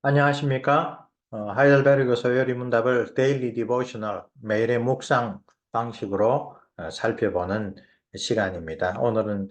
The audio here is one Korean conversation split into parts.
안녕하십니까? 하이델베르그 소요리 문답을 데일리 디보셔널 매일의 묵상 방식으로 살펴보는 시간입니다. 오늘은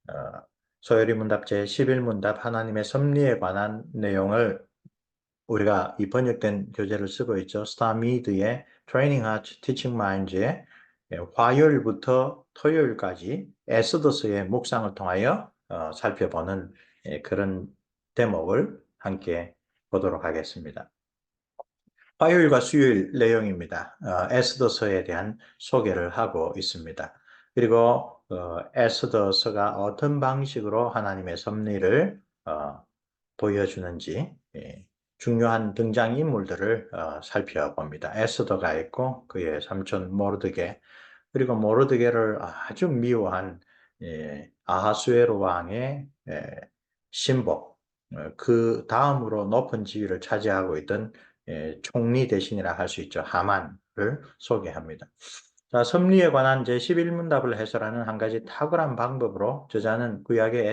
어, 소요리 문답 제11문답 하나님의 섭리에 관한 내용을 우리가 이 번역된 교재를 쓰고 있죠. 스타미드의 Training Hearts, Teaching Minds의 화요일부터 토요일까지 에스더스의 묵상을 통하여 살펴보는 그런 대목을 함께 보도록 하겠습니다. 화요일과 수요일 내용입니다. 에스더서에 대한 소개를 하고 있습니다. 그리고 에스더서가 어떤 방식으로 하나님의 섭리를 보여주는지 중요한 등장인물들을 살펴봅니다. 에스더가 있고 그의 삼촌 모르드게, 그리고 모르드게를 아주 미워한 아하수에로 왕의 신복, 그 다음으로 높은 지위를 차지하고 있던 총리 대신이라 할 수 있죠. 하만을 소개합니다. 자, 섭리에 관한 제11문답을 해설하는 한 가지 탁월한 방법으로 저자는 구약의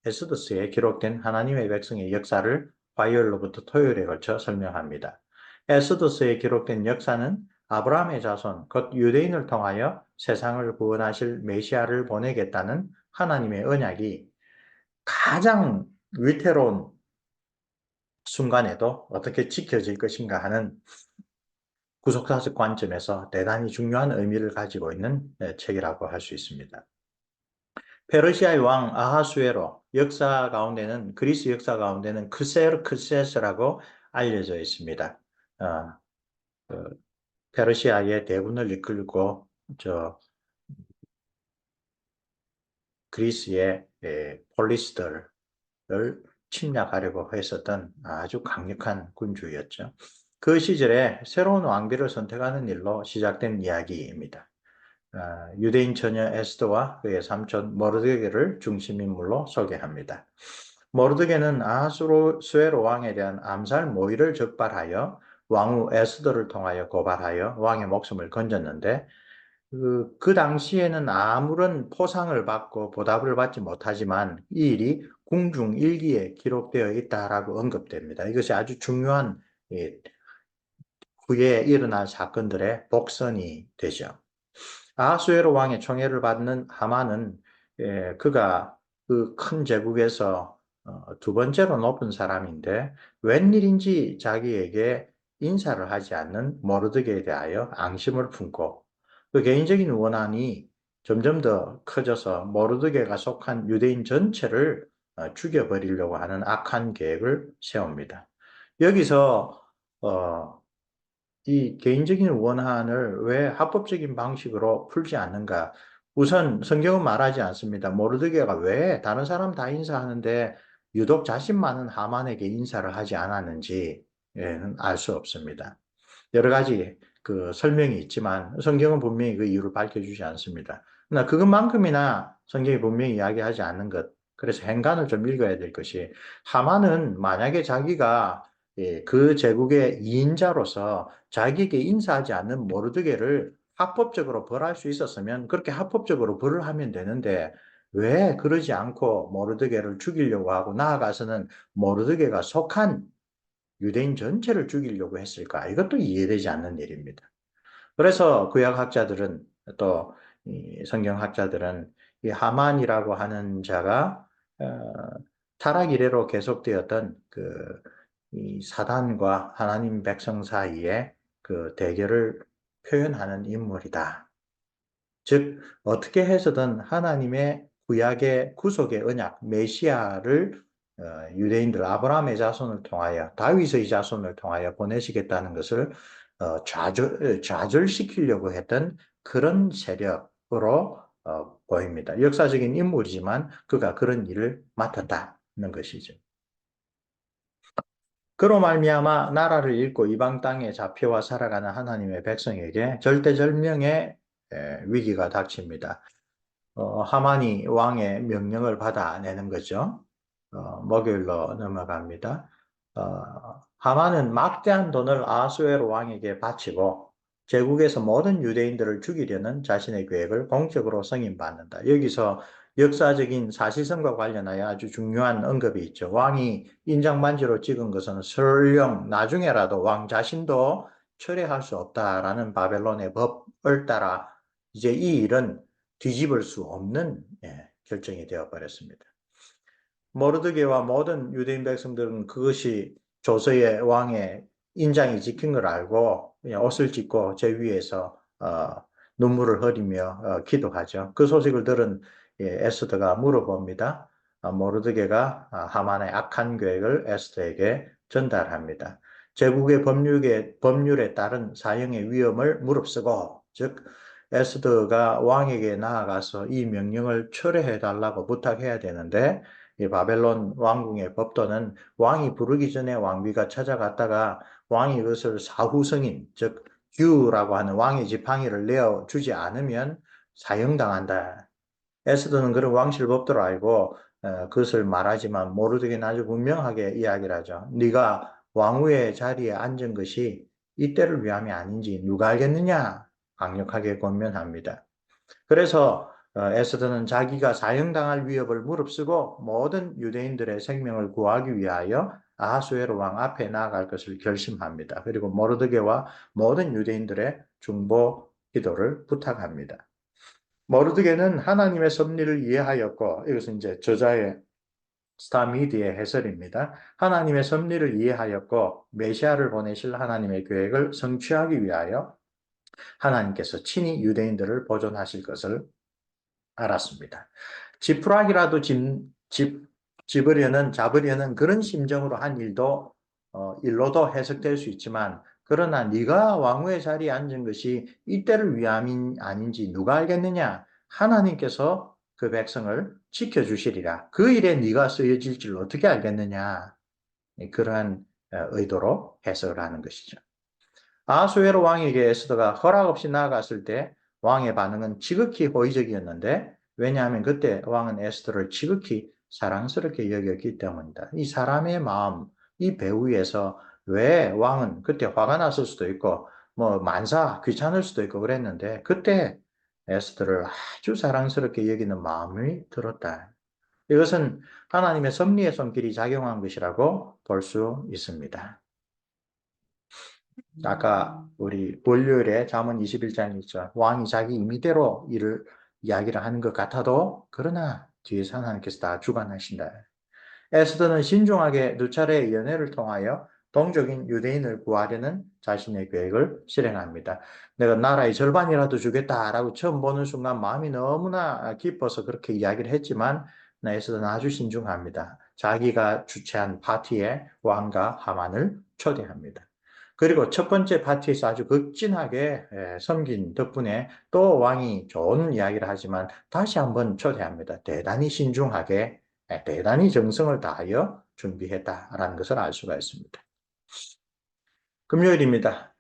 에스더스에 기록된 하나님의 백성의 역사를 화요일로부터 토요일에 걸쳐 설명합니다. 에스더스에 기록된 역사는 아브라함의 자손, 곧 유대인을 통하여 세상을 구원하실 메시아를 보내겠다는 하나님의 언약이 가장 위태로운 순간에도 어떻게 지켜질 것인가 하는 구속사적 관점에서 대단히 중요한 의미를 가지고 있는 책이라고 할 수 있습니다. 페르시아의 왕 아하수에로, 역사 가운데는, 그리스 역사 가운데는 크세스라고 알려져 있습니다. 어, 그 페르시아의 대군을 이끌고 그리스의 폴리스들을 침략하려고 했었던 아주 강력한 군주였죠. 그 시절에 새로운 왕비를 선택하는 일로 시작된 이야기입니다. 유대인 처녀 에스더와 그의 삼촌 모르드게를 중심인물로 소개합니다. 모르드게는 아하수에로 왕에 대한 암살 모의를 적발하여 왕후 에스더를 통하여 고발하여 왕의 목숨을 건졌는데, 그 당시에는 아무런 포상을 받고 보답을 받지 못하지만 이 일이 궁중 일기에 기록되어 있다라고 언급됩니다. 이것이 아주 중요한 후에 일어날 사건들의 복선이 되죠. 아하수에로 왕의 총애를 받는 하만은 그가 그 큰 제국에서 두 번째로 높은 사람인데 웬일인지 자기에게 인사를 하지 않는 모르드게에 대하여 앙심을 품고, 그 개인적인 원한이 점점 더 커져서 모르드게가 속한 유대인 전체를 죽여버리려고 하는 악한 계획을 세웁니다. 여기서 어, 이 개인적인 원한을 왜 합법적인 방식으로 풀지 않는가? 우선 성경은 말하지 않습니다. 모르드게가 왜 다른 사람 다 인사하는데 유독 자신만은 하만에게 인사를 하지 않았는지는 알 수 없습니다. 여러 가지 그 설명이 있지만 성경은 분명히 그 이유를 밝혀주지 않습니다. 그러나 그것만큼이나 성경이 분명히 이야기하지 않는 것. 그래서 행간을 좀 읽어야 될 것이, 하만은 만약에 자기가 그 제국의 2인자로서 자기에게 인사하지 않는 모르드게를 합법적으로 벌할 수 있었으면 그렇게 합법적으로 벌을 하면 되는데, 왜 그러지 않고 모르드게를 죽이려고 하고 나아가서는 모르드게가 속한 유대인 전체를 죽이려고 했을까? 이것도 이해되지 않는 일입니다. 그래서 구약학자들은, 또 성경학자들은 이 하만이라고 하는 자가 타락 이래로 계속되었던 이 사단과 하나님 백성 사이의 그 대결을 표현하는 인물이다. 즉, 어떻게 해서든 하나님의 구약의 구속의 언약, 메시아를 유대인들 아브라함의 자손을 통하여, 다윗의 자손을 통하여 보내시겠다는 것을 좌절시키려고 했던 그런 세력으로 보입니다. 역사적인 인물이지만 그가 그런 일을 맡았다는 것이죠. 그로 말미암아 나라를 잃고 이방 땅에 잡혀와 살아가는 하나님의 백성에게 절대절명의 위기가 닥칩니다. 하만이 왕의 명령을 받아내는 거죠. 목요일로 넘어갑니다. 하만은 막대한 돈을 아하수에로 왕에게 바치고 제국에서 모든 유대인들을 죽이려는 자신의 계획을 공적으로 승인받는다. 여기서 역사적인 사실성과 관련하여 아주 중요한 언급이 있죠. 왕이 인장반지로 찍은 것은 설령 나중에라도 왕 자신도 철회할 수 없다라는 바벨론의 법을 따라 이제 이 일은 뒤집을 수 없는 결정이 되어버렸습니다. 모르드게와 모든 유대인 백성들은 그것이 조서의 왕의 인장이 찍힌 걸 알고 옷을 찢고 제 위에서 눈물을 흘리며 기도하죠. 그 소식을 들은 에스더가 물어봅니다. 모르드게가 하만의 악한 계획을 에스더에게 전달합니다. 제국의 법률에 따른 사형의 위험을 무릅쓰고, 즉 에스더가 왕에게 나아가서 이 명령을 철회해 달라고 부탁해야 되는데, 이 바벨론 왕궁의 법도는 왕이 부르기 전에 왕비가 찾아갔다가 왕이 그것을 사후승인, 즉 규라고 하는 왕의 지팡이를 내어주지 않으면 사형당한다. 에스더는 그런 왕실 법도를 알고 그것을 말하지만 모르드게는 아주 분명하게 이야기를 하죠. 네가 왕후의 자리에 앉은 것이 이때를 위함이 아닌지 누가 알겠느냐? 강력하게 권면합니다. 그래서 에스더는 자기가 사형당할 위협을 무릅쓰고 모든 유대인들의 생명을 구하기 위하여 아하수에로 왕 앞에 나아갈 것을 결심합니다. 그리고 모르드게와 모든 유대인들의 중보 기도를 부탁합니다. 모르드게는 하나님의 섭리를 이해하였고, 이것은 이제 저자의 스타미드의 해설입니다. 하나님의 섭리를 이해하였고 메시아를 보내실 하나님의 계획을 성취하기 위하여 하나님께서 친히 유대인들을 보존하실 것을 알았습니다. 지푸라기라도 잡으려는 그런 심정으로 한 일로도 해석될 수 있지만, 그러나 네가 왕후의 자리에 앉은 것이 이때를 위함이 아닌지 누가 알겠느냐? 하나님께서 그 백성을 지켜주시리라. 그 일에 네가 쓰여질 줄 어떻게 알겠느냐? 그러한 의도로 해석을 하는 것이죠. 아하수에로 왕에게 에스더가 허락 없이 나아갔을 때 왕의 반응은 지극히 호의적이었는데, 왜냐하면 그때 왕은 에스더를 지극히 사랑스럽게 여겼기 때문이다. 이 사람의 마음, 이 배후에서 왜 왕은 그때 화가 났을 수도 있고 뭐 만사 귀찮을 수도 있고 그랬는데, 그때 에스더를 아주 사랑스럽게 여기는 마음이 들었다. 이것은 하나님의 섭리의 손길이 작용한 것이라고 볼 수 있습니다. 아까 우리 월요일에 잠언 21장에 있죠. 왕이 자기 임의대로 이야기를 하는 것 같아도 그러나 뒤에서 하나님께서 다 주관하신다. 에스더는 신중하게 누차례의 연회를 통하여 동족인 유대인을 구하려는 자신의 계획을 실행합니다. 내가 나라의 절반이라도 주겠다라고 처음 보는 순간 마음이 너무나 깊어서 그렇게 이야기를 했지만, 에스더는 아주 신중합니다. 자기가 주최한 파티에 왕과 하만을 초대합니다. 그리고 첫 번째 파티에서 아주 극진하게 섬긴 덕분에 또 왕이 좋은 이야기를 하지만 다시 한번 초대합니다. 대단히 신중하게, 대단히 정성을 다하여 준비했다라는 것을 알 수가 있습니다. 금요일입니다.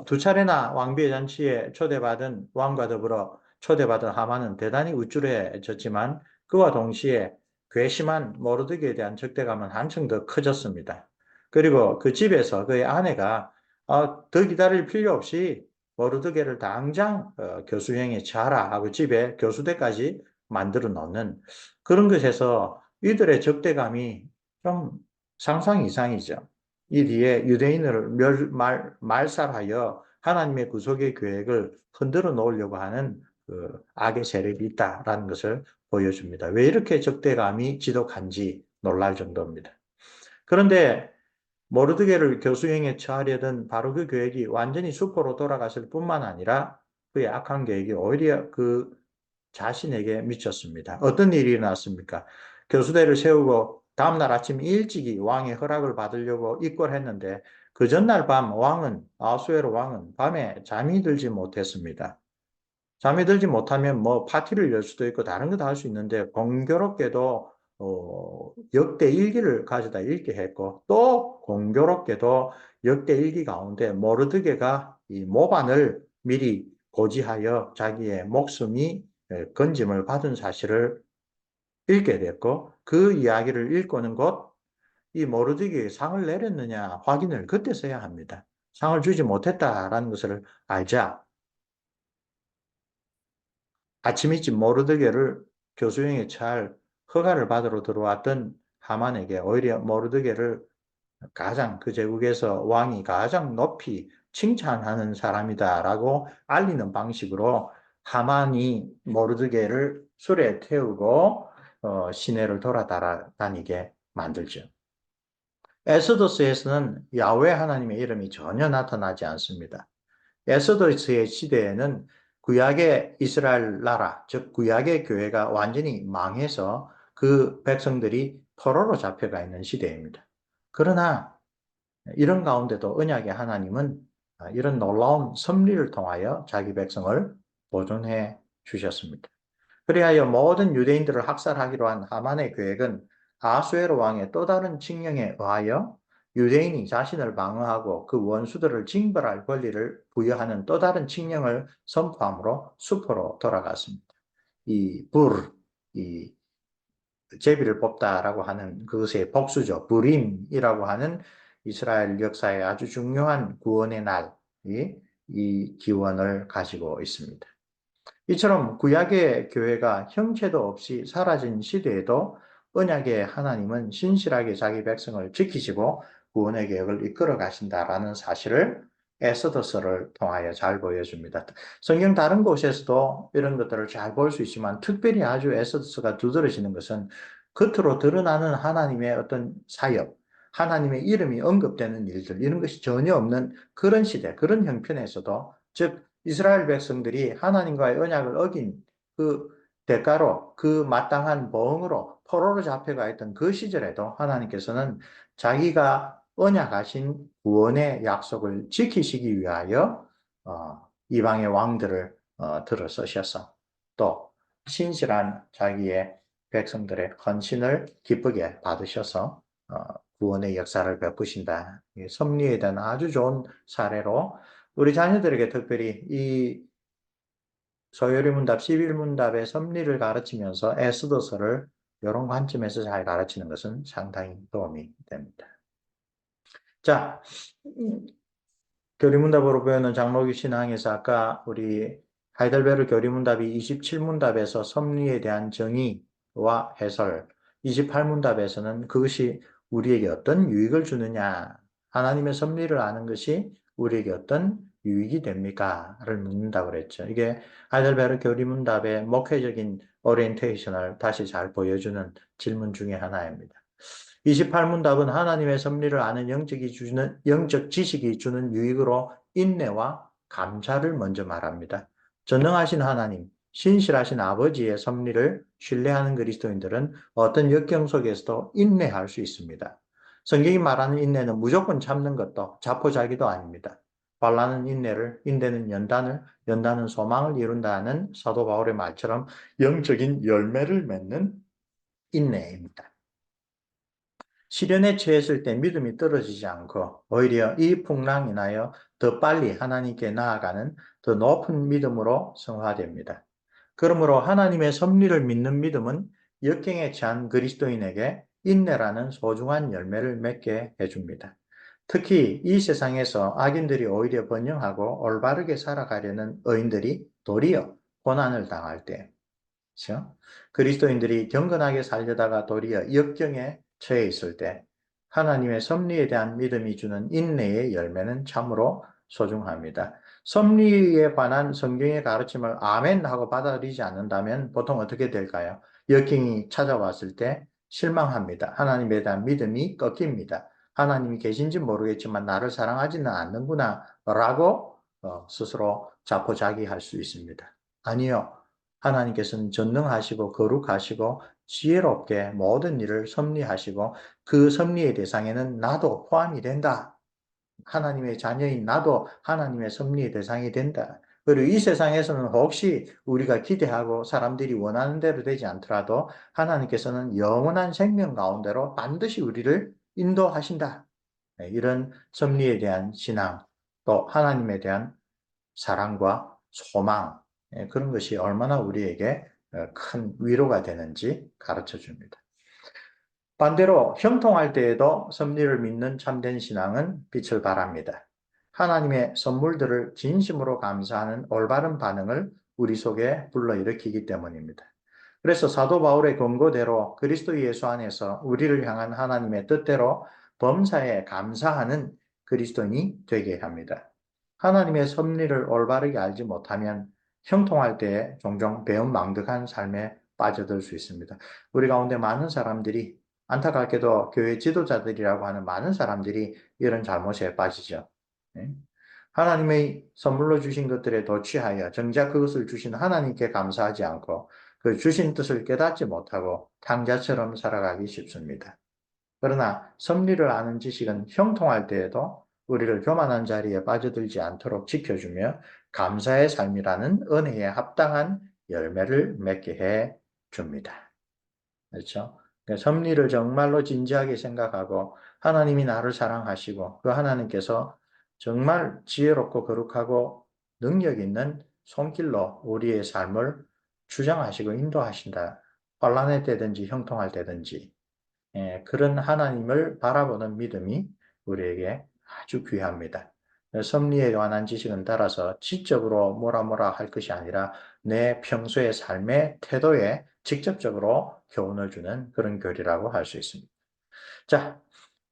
두 차례나 왕비의 잔치에 초대받은 왕과 더불어 초대받은 하만은 대단히 우쭐해졌지만, 그와 동시에 괘씸한 모르드게에 대한 적대감은 한층 더 커졌습니다. 그리고 그 집에서 그의 아내가 더 기다릴 필요 없이 모르드게를 당장 교수형에 처하라 하고 집에 교수대까지 만들어 놓는 그런 것에서 이들의 적대감이 좀 상상 이상이죠. 이 뒤에 유대인을 말살하여 하나님의 구속의 계획을 흔들어 놓으려고 하는 그 악의 세력이 있다라는 것을 보여줍니다. 왜 이렇게 적대감이 지독한지 놀랄 정도입니다. 그런데 모르드게를 교수형에 처하려던 바로 그 계획이 완전히 수포로 돌아갔을 뿐만 아니라 그의 악한 계획이 오히려 그 자신에게 미쳤습니다. 어떤 일이 일어났습니까? 교수대를 세우고 다음날 아침 일찍이 왕의 허락을 받으려고 입궐했는데, 그 전날 밤 아수에로 왕은 밤에 잠이 들지 못했습니다. 잠이 들지 못하면 뭐 파티를 열 수도 있고 다른 거 다 할 수 있는데, 공교롭게도 역대 일기를 가져다 읽게 했고, 또 공교롭게도 역대 일기 가운데 모르드게가 이 모반을 미리 고지하여 자기의 목숨이 건짐을 받은 사실을 읽게 됐고, 그 이야기를 읽고는 곧 이 모르드게에게 상을 내렸느냐 확인을 그때서야 합니다. 상을 주지 못했다라는 것을 알자 아침 일찍 모르드게를 교수형에 잘 허가를 받으러 들어왔던 하만에게 오히려 모르드게를 그 제국에서 왕이 가장 높이 칭찬하는 사람이다라고 알리는 방식으로 하만이 모르드게를 술에 태우고 시내를 돌아다니게 만들죠. 에스더스에서는 야훼 하나님의 이름이 전혀 나타나지 않습니다. 에스더스의 시대에는 구약의 이스라엘 나라, 즉 구약의 교회가 완전히 망해서 그 백성들이 포로로 잡혀가 있는 시대입니다. 그러나 이런 가운데도 언약의 하나님은 이런 놀라운 섭리를 통하여 자기 백성을 보존해 주셨습니다. 그리하여 모든 유대인들을 학살하기로 한 하만의 계획은 아수에로 왕의 또 다른 칙령에 의하여 유대인이 자신을 방어하고 그 원수들을 징벌할 권리를 부여하는 또 다른 칙령을 선포함으로 수포로 돌아갔습니다. 이 제비를 뽑다라고 하는 그것의 복수죠. 부림이라고 하는 이스라엘 역사의 아주 중요한 구원의 날이 이 기원을 가지고 있습니다. 이처럼 구약의 교회가 형체도 없이 사라진 시대에도 언약의 하나님은 신실하게 자기 백성을 지키시고 구원의 계획을 이끌어 가신다라는 사실을 에스더서를 통하여 잘 보여줍니다. 성경 다른 곳에서도 이런 것들을 잘 볼 수 있지만 특별히 아주 에스더서가 두드러지는 것은 겉으로 드러나는 하나님의 어떤 사역, 하나님의 이름이 언급되는 일들, 이런 것이 전혀 없는 그런 시대, 그런 형편에서도, 즉 이스라엘 백성들이 하나님과의 언약을 어긴 그 대가로, 그 마땅한 보응으로 포로로 잡혀가 있던 그 시절에도 하나님께서는 자기가 언약하신 구원의 약속을 지키시기 위하여 이방의 왕들을 들어 서셔서 또 신실한 자기의 백성들의 헌신을 기쁘게 받으셔서 구원의 역사를 베푸신다. 섭리에 대한 아주 좋은 사례로 우리 자녀들에게 특별히 이 소요리문답, 11문답의 섭리를 가르치면서 에스더서를 이런 관점에서 잘 가르치는 것은 상당히 도움이 됩니다. 자, 교리문답으로 배우는 장로교 신앙에서 아까 우리 하이델베르 교리문답이 27문답에서 섭리에 대한 정의와 해설, 28문답에서는 그것이 우리에게 어떤 유익을 주느냐, 하나님의 섭리를 아는 것이 우리에게 어떤 유익이 됩니까? 를 묻는다고 그랬죠. 이게 하이델베르 교리문답의 목회적인 오리엔테이션을 다시 잘 보여주는 질문 중에 하나입니다. 28문답은 하나님의 섭리를 아는 영적 지식이 주는 유익으로 인내와 감사를 먼저 말합니다. 전능하신 하나님, 신실하신 아버지의 섭리를 신뢰하는 그리스도인들은 어떤 역경 속에서도 인내할 수 있습니다. 성경이 말하는 인내는 무조건 참는 것도 자포자기도 아닙니다. 발라는 인내는 연단은 소망을 이룬다는 사도 바울의 말처럼 영적인 열매를 맺는 인내입니다. 시련에 처했을 때 믿음이 떨어지지 않고 오히려 이 풍랑 인하여 더 빨리 하나님께 나아가는 더 높은 믿음으로 성화됩니다. 그러므로 하나님의 섭리를 믿는 믿음은 역경에 처한 그리스도인에게 인내라는 소중한 열매를 맺게 해줍니다. 특히 이 세상에서 악인들이 오히려 번영하고 올바르게 살아가려는 의인들이 도리어 고난을 당할 때, 그렇죠? 그리스도인들이 경건하게 살려다가 도리어 역경에 처해 있을 때 하나님의 섭리에 대한 믿음이 주는 인내의 열매는 참으로 소중합니다. 섭리에 관한 성경의 가르침을 아멘 하고 받아들이지 않는다면 보통 어떻게 될까요? 역경이 찾아왔을 때 실망합니다. 하나님에 대한 믿음이 꺾입니다. 하나님이 계신지 모르겠지만 나를 사랑하지는 않는구나 라고 스스로 자포자기할 수 있습니다. 아니요. 하나님께서는 전능하시고 거룩하시고 지혜롭게 모든 일을 섭리하시고 그 섭리의 대상에는 나도 포함이 된다. 하나님의 자녀인 나도 하나님의 섭리의 대상이 된다. 그리고 이 세상에서는 혹시 우리가 기대하고 사람들이 원하는 대로 되지 않더라도 하나님께서는 영원한 생명 가운데로 반드시 우리를 인도하신다. 이런 섭리에 대한 신앙, 또 하나님에 대한 사랑과 소망, 그런 것이 얼마나 우리에게 큰 위로가 되는지 가르쳐 줍니다. 반대로 형통할 때에도 섭리를 믿는 참된 신앙은 빛을 발합니다. 하나님의 선물들을 진심으로 감사하는 올바른 반응을 우리 속에 불러일으키기 때문입니다. 그래서 사도 바울의 권고대로 그리스도 예수 안에서 우리를 향한 하나님의 뜻대로 범사에 감사하는 그리스도인이 되게 합니다. 하나님의 섭리를 올바르게 알지 못하면 형통할 때에 종종 배은망덕한 삶에 빠져들 수 있습니다. 우리 가운데 많은 사람들이 안타깝게도 교회 지도자들이라고 하는 많은 사람들이 이런 잘못에 빠지죠. 네? 하나님의 선물로 주신 것들에 도취하여 정작 그것을 주신 하나님께 감사하지 않고 그 주신 뜻을 깨닫지 못하고 탕자처럼 살아가기 쉽습니다. 그러나 섭리를 아는 지식은 형통할 때에도 우리를 교만한 자리에 빠져들지 않도록 지켜주며 감사의 삶이라는 은혜에 합당한 열매를 맺게 해 줍니다. 그렇죠? 그러니까 섭리를 정말로 진지하게 생각하고 하나님이 나를 사랑하시고 그 하나님께서 정말 지혜롭고 거룩하고 능력 있는 손길로 우리의 삶을 주장하시고 인도하신다. 환난의 때든지 형통할 때든지 그런 하나님을 바라보는 믿음이 우리에게 아주 귀합니다. 섭리에 관한 지식은 따라서 지적으로 뭐라 할 것이 아니라 내 평소의 삶의 태도에 직접적으로 교훈을 주는 그런 교리라고 할 수 있습니다. 자,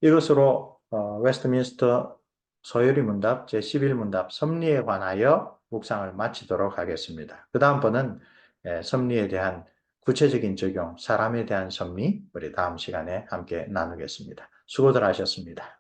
이것으로 웨스트민스터 소요리 문답 제11문답 섭리에 관하여 묵상을 마치도록 하겠습니다. 그 다음번은 섭리에 대한 구체적인 적용, 사람에 대한 섭리, 우리 다음 시간에 함께 나누겠습니다. 수고들 하셨습니다.